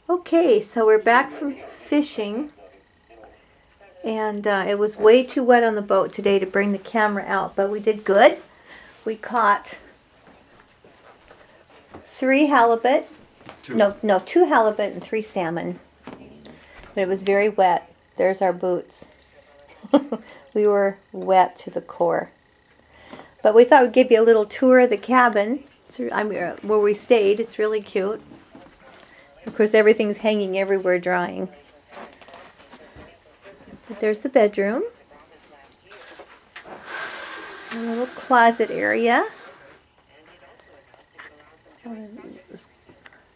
Okay, so we're back from fishing, and it was way too wet on the boat today to bring the camera out, but we did good. We caught 3 halibut, no, 2 halibut and 3 salmon, but it was very wet. There's our boots. We were wet to the core, but we thought we'd give you a little tour of the cabin. Where we stayed. It's really cute. Of course, everything's hanging everywhere drying. But there's the bedroom. A little closet area.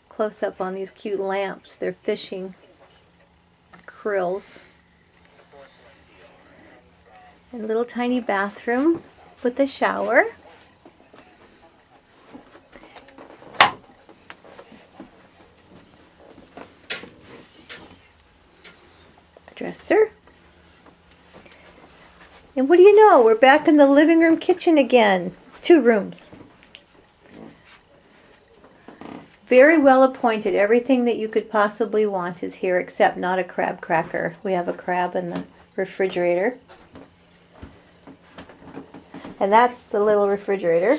Close up on these cute lamps. They're fishing krills. And a little tiny bathroom with a shower. Dresser. And what do you know? We're back in the living room kitchen again. It's 2 rooms. Very well appointed. Everything that you could possibly want is here, except not a crab cracker. We have a crab in the refrigerator. And that's the little refrigerator.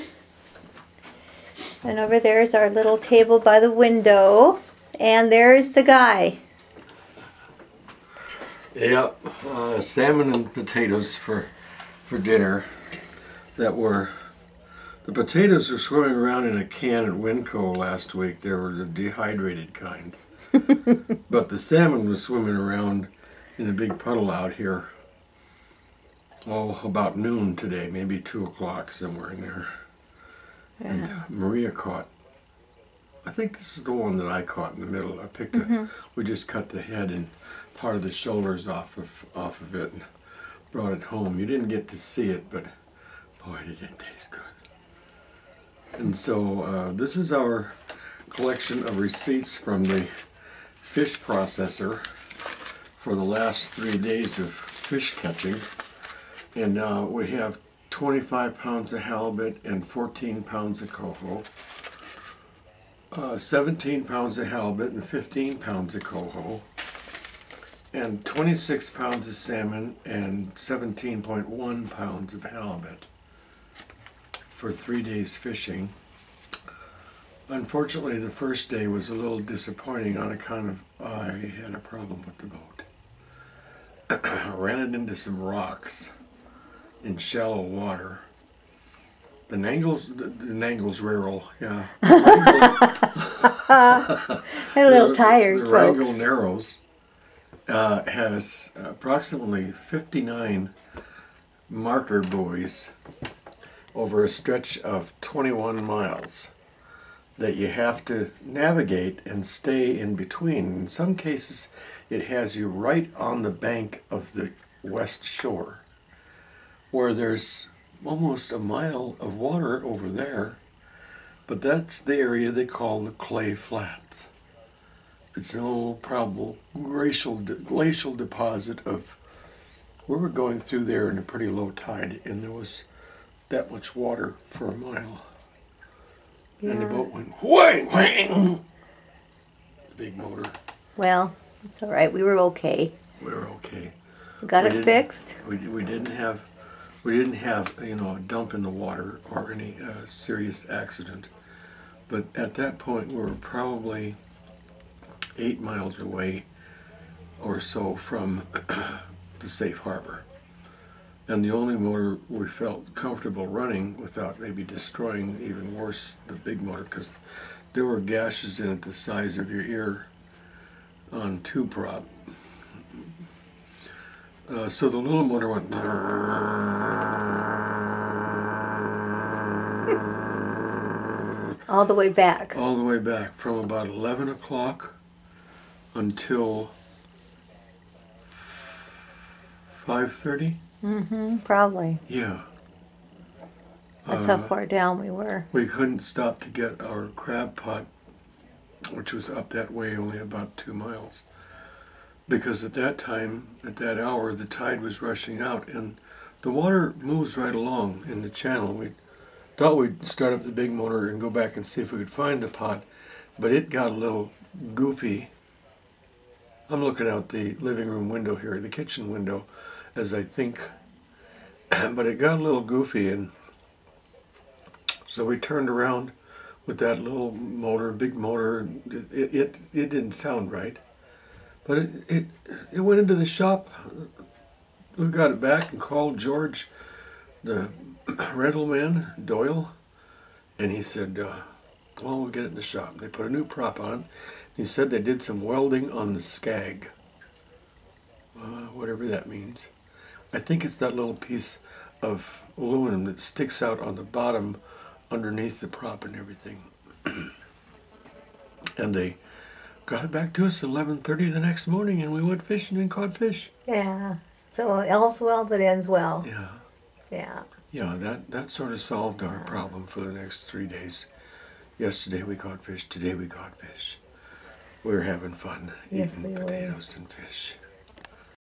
And over there is our little table by the window. And there's the guy. Yeah, salmon and potatoes for dinner. The potatoes were swimming around in a can at Winco last week. They were the dehydrated kind. But the salmon was swimming around in a big puddle out here. Oh, about noon today, maybe 2 o'clock, somewhere in there. Yeah. And Maria caught, I think this is the one that I caught in the middle. I picked we just cut the head and part of the shoulders off of it and brought it home. You didn't get to see it, but boy, did it taste good. And so this is our collection of receipts from the fish processor for the last 3 days of fish catching. And we have 25 pounds of halibut and 14 pounds of coho, 17 pounds of halibut and 15 pounds of coho, and 26 pounds of salmon and 17.1 pounds of halibut for 3 days fishing. Unfortunately, the first day was a little disappointing on account of I had a problem with the boat. I ran it into some rocks in shallow water. The Nangles Rural, yeah. I'm a little tired, The Wrangell Narrows has approximately 59 marker buoys over a stretch of 21 miles that you have to navigate and stay in between. In some cases, it has you right on the bank of the west shore, where there's almost a mile of water over there, but that's the area they call the Clay Flats. It's an old, probable glacial deposit of, we were going through there in a pretty low tide, and there was that much water for a mile. Yeah. And the boat went whang, whang. The big motor. Well, it's all right. We were okay. We were okay. We got it fixed. We didn't have a dump in the water or any serious accident. But at that point, we were probably 8 miles away or so from the safe harbor. And the only motor we felt comfortable running without maybe destroying, even worse, the big motor, because there were gashes in it the size of your ear on 2-prop. So the little motor went all the way back. All the way back from about 11 o'clock until 5:30. Probably. Yeah. That's how far down we were. We couldn't stop to get our crab pot, which was up that way only about 2 miles. Because at that time, at that hour, the tide was rushing out, and the water moves right along in the channel. We thought we'd start up the big motor and go back and see if we could find the pot, but it got a little goofy I'm looking out the living room window here, the kitchen window, as I think, but it got a little goofy, and so we turned around with that little motor, big motor. It didn't sound right, but it went into the shop. We got it back and called George, the rental man, Doyle, and he said, well, we'll get it in the shop. They put a new prop on. He said they did some welding on the skag, whatever that means. I think it's that little piece of aluminum that sticks out on the bottom underneath the prop and everything. And they got it back to us at 11:30 the next morning, and we went fishing and caught fish. Yeah. So all's well that ends well. Yeah. Yeah. Yeah, that sort of solved our problem for the next 3 days. Yesterday we caught fish, today we caught fish. We were having fun Yes, eating we were. potatoes and fish.